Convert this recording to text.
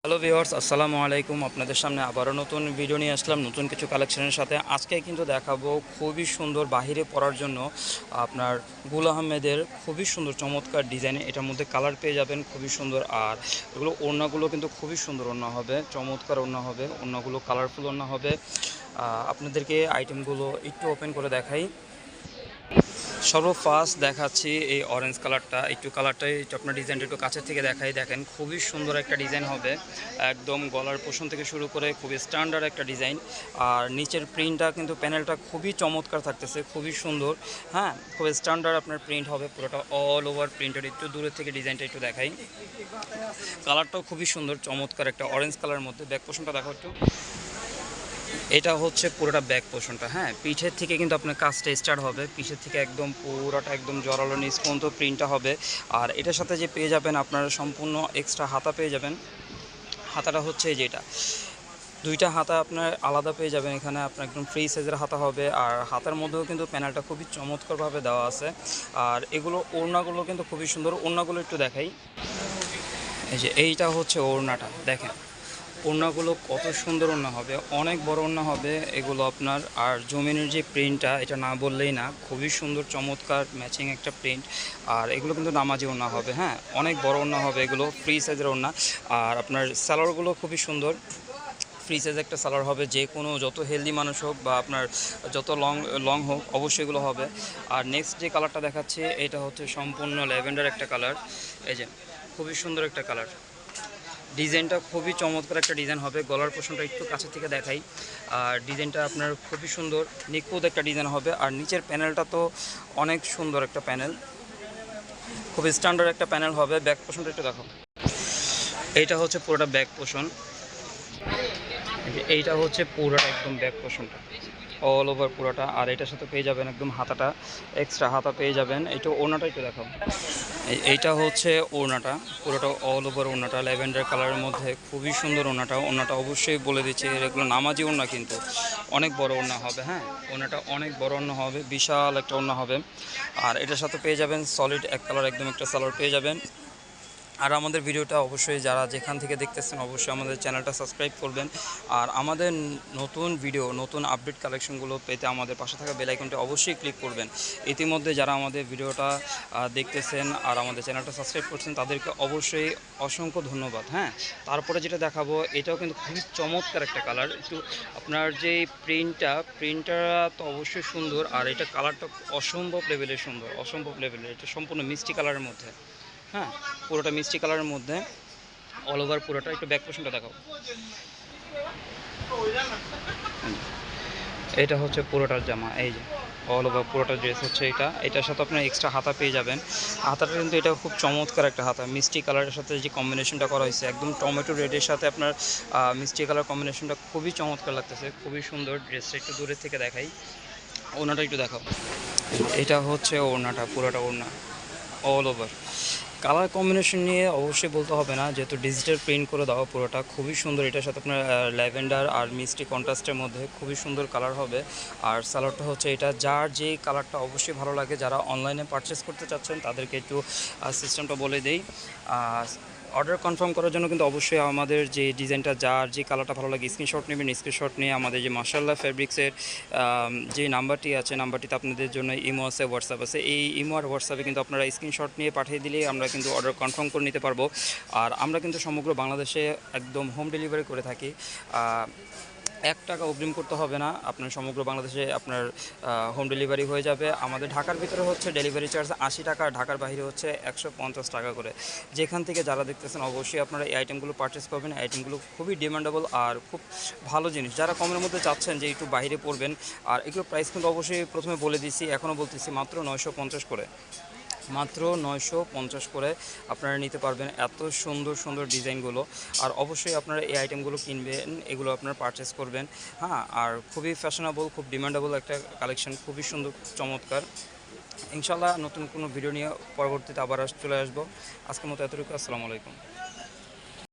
Hello viewers, আসসালামু আলাইকুম। আপনাদের সামনে আবারও নতুন ভিডিও নিয়ে আসলাম নতুন কিছু কালেকশনের সাথে। আজকে কিন্তু দেখাবো খুবই সুন্দর বাহিরে পরার জন্য আপনার গুল আহমেদের খুবই সুন্দর চমৎকার ডিজাইন। এটার মধ্যে কালার পেয়ে যাবেন খুবই সুন্দর। আর এগুলো ওড়নাগুলো কিন্তু খুবই সুন্দর ওড়না হবে, চমৎকার ওড়না হবে, ওড়নাগুলো কালারফুল ওড়না হবে। আপনাদেরকে আইটেমগুলো একটু ওপেন করে দেখাই। সর্বফার্স্ট দেখাচ্ছি এই অরেঞ্জ কালারটা। কালারটাই আপনার ডিজাইনটা একটু কাছের থেকে দেখাই। দেখেন খুবই সুন্দর একটা ডিজাইন হবে, একদম গলার পোষণ থেকে শুরু করে খুবই স্ট্যান্ডার্ড একটা ডিজাইন। আর নিচের প্রিন্টটা কিন্তু প্যানেলটা খুবই চমৎকার থাকতেছে, খুবই সুন্দর। হ্যাঁ, খুবই স্ট্যান্ডার্ড আপনার প্রিন্ট হবে, পুরোটা অল ওভার প্রিন্টেড। একটু দূরের থেকে ডিজাইনটা একটু দেখাই। কালারটাও খুবই সুন্দর, চমৎকার একটা অরেঞ্জ কালারের মধ্যে। ব্যাক পোষণটা দেখো একটু। এটা হচ্ছে পুরোটা ব্যাক পোর্শনটা। হ্যাঁ, পিঠের থেকে কিন্তু আপনার কাজটা স্টার্ট হবে, পিঠের থেকে একদম পুরোটা একদম জড়ালো নিচ পর্যন্ত প্রিন্টটা হবে। আর এটার সাথে যে পেয়ে যাবেন আপনারা সম্পূর্ণ এক্সট্রা হাতা পেয়ে যাবেন। হাতাটা হচ্ছে যেটা দুইটা হাতা আপনার আলাদা পেয়ে যাবেন এখানে। আপনার একদম ফ্রি সাইজের হাতা হবে। আর হাতার মধ্যেও কিন্তু প্যানেলটা খুবই চমৎকারভাবে দেওয়া আছে। আর এগুলো ওড়নাগুলো কিন্তু খুবই সুন্দর। ওড়নাগুলো একটু দেখাই। এইটা হচ্ছে ওড়নাটা, দেখেন ওড়নাগুলো কত সুন্দর ওড়না হবে, অনেক বড় ওড়না হবে এগুলো আপনার। আর জমিনের যে প্রিন্টটা, এটা না বললেই না, খুবই সুন্দর চমৎকার ম্যাচিং একটা প্রিন্ট। আর এগুলো কিন্তু নামাজি ওড়না হবে। হ্যাঁ, অনেক বড় ওড়না হবে, এগুলো ফ্রি সাইজের ওড়না। আর আপনার সালোয়ারগুলো খুবই সুন্দর, ফ্রি সাইজ একটা সালোয়ার হবে। যে কোনো যত হেলদি মানুষ হোক বা আপনার যত লং হোক, অবশ্যই এগুলো হবে। আর নেক্সট যে কালারটা দেখাচ্ছে, এটা হচ্ছে সম্পূর্ণ ল্যাভেন্ডার একটা কালার। এই যে খুবই সুন্দর একটা কালার, ডিজাইনটা খুবই চমৎকার একটা ডিজাইন হবে। গলার পোর্শনটা একটু কাছে থেকে দেখাই। আর ডিজাইনটা আপনার খুবই সুন্দর, নিখুঁত একটা ডিজাইন হবে। আর নিচের প্যানেলটা তো অনেক সুন্দর একটা প্যানেল, খুবই স্ট্যান্ডার্ড একটা প্যানেল হবে। ব্যাক পোর্শনটা একটু দেখো। এইটা হচ্ছে পুরোটা ব্যাক পোর্শন। এইটা হচ্ছে পুরোটা একদম ব্যাক পোর্শনটা অল ওভার পুরোটা। আর এটার সাথে পেয়ে যাবেন একদম হাতাটা, এক্সট্রা হাতা পেয়ে যাবেন। এইটা ওড়নাটা একটু দেখাও। এইটা হচ্ছে ওড়নাটা, পুরোটা অল ওভার ওড়নাটা ল্যাভেন্ডার কালারের মধ্যে, খুবই সুন্দর ওড়নাটা। ওড়নাটা অবশ্যই বলে দিচ্ছি, এগুলো নামাজি ওড়না কিন্তু অনেক বড় ওড়না হবে। হ্যাঁ, ওড়নাটা অনেক বড় ওড়না হবে, বিশাল একটা ওড়না হবে। আর এটার সাথে পেয়ে যাবেন সলিড এক কালার একদম একটা সালোয়ার পেয়ে যাবেন। আর আমাদের ভিডিওটা অবশ্যই যারা যেখান থেকে দেখতেছেন অবশ্যই আমাদের চ্যানেলটা সাবস্ক্রাইব করবেন। আর আমাদের নতুন ভিডিও, নতুন আপডেট কালেকশনগুলো পেতে আমাদের পাশে থাকা বেল আইকনটা অবশ্যই ক্লিক করবেন। ইতিমধ্যে যারা আমাদের ভিডিওটা দেখতেছেন আর আমাদের চ্যানেলটা সাবস্ক্রাইব করছেন, তাদেরকে অবশ্যই অসংখ্য ধন্যবাদ। হ্যাঁ, তারপরে যেটা দেখাবো, এটাও কিন্তু খুবই চমৎকার একটা কালার। একটু আপনার যে প্রিন্টটা তো অবশ্যই সুন্দর। আর এটা কালারটা অসম্ভব লেভেলের সুন্দর, অসম্ভব লেভেলের। এটা সম্পূর্ণ মিষ্টি কালারের মধ্যে। হ্যাঁ, পুরোটা মিষ্টি কালারের মধ্যে অল ওভার পুরোটা। একটু ব্যাক পোর্শনটা দেখাও। এটা হচ্ছে পুরোটার জামা। এই যে অল ওভার পুরোটা ড্রেস হচ্ছে এটা। এটার সাথে আপনার এক্সট্রা হাতা পেয়ে যাবেন। হাতাটা কিন্তু এটা খুব চমৎকার একটা হাতা, মিষ্টি কালারের সাথে যে কম্বিনেশনটা করা হয়েছে, একদম টমেটো রেডের সাথে আপনার মিষ্টি কালার কম্বিনেশনটা খুবই চমৎকার লাগতেছে, খুবই সুন্দর। ড্রেসটা একটু দূরের থেকে দেখাই। ওড়নাটা একটু দেখাও। এটা হচ্ছে ওড়নাটা, পুরোটা ওড়না অল ওভার। কালার কম্বিনেশন নিয়ে অবশ্যই বলতে হবে না, যেহেতু ডিজিটাল প্রিন্ট করে দেওয়া পুরোটা খুবই সুন্দর। এটার সাথে আপনার ল্যাভেন্ডার আর মিষ্টি কন্ট্রাস্টের মধ্যে খুবই সুন্দর কালার হবে। আর সালোয়ারটা হচ্ছে এটা, যার যে কালারটা অবশ্যই ভালো লাগে, যারা অনলাইনে পারচেস করতে চাচ্ছেন তাদেরকে একটু সিস্টেমটা বলে দেই। অর্ডার কনফার্ম করার জন্য কিন্তু অবশ্যই আমাদের যে ডিজাইনটা, যার যে কালারটা ভালো লাগে, স্ক্রিনশট নেবেন। স্ক্রিনশট নিয়ে আমাদের যে মাশাআল্লাহ ফেব্রিক্সের যে নাম্বারটি আছে, নাম্বারটিতে আপনাদের জন্য ইমো আছে, হোয়াটসঅ্যাপ আছে। এই ইমো আর হোয়াটসঅ্যাপে কিন্তু আপনারা স্ক্রিনশট নিয়ে পাঠিয়ে দিলেই আমরা কিন্তু অর্ডার কনফার্ম করে নিতে পারবো। আর আমরা কিন্তু সমগ্র বাংলাদেশে একদম হোম ডেলিভারি করে থাকি। 1 টাকা অগ্রিম করতে হবে না, আপনার সমগ্র বাংলাদেশে আপনার হোম ডেলিভারি হয়ে যাবে। আমাদের ঢাকার ভিতরে হচ্ছে ডেলিভারি চার্জ 80 টাকা, ঢাকার বাইরে হচ্ছে 150 টাকা করে। যেখান থেকে যারা দেখতেছেন অবশ্যই আপনারা এই আইটেমগুলো পারচেস করবেন। আইটেমগুলো খুবই ডিমান্ডেবল আর খুব ভালো জিনিস। যারা কমের মধ্যে চাচ্ছেন যে একটু বাইরে পড়বেন, আর এগুলো প্রাইস কিন্তু অবশ্যই প্রথমে বলে দিচ্ছি, এখনও বলতেছি, মাত্র 950 করে, মাত্র 950 করে আপনারা নিতে পারবেন এত সুন্দর সুন্দর ডিজাইনগুলো। আর অবশ্যই আপনারা এই আইটেমগুলো কিনবেন, এগুলো আপনারা পারচেস করবেন। হ্যাঁ, আর খুবই ফ্যাশনেবল, খুব ডিমান্ডেবল একটা কালেকশন, খুবই সুন্দর চমৎকার। ইনশাল্লাহ নতুন কোনো ভিডিও নিয়ে পরবর্তীতে আবার চলে আসবো। আজকের মতো এতটুকু। আসসালামু আলাইকুম।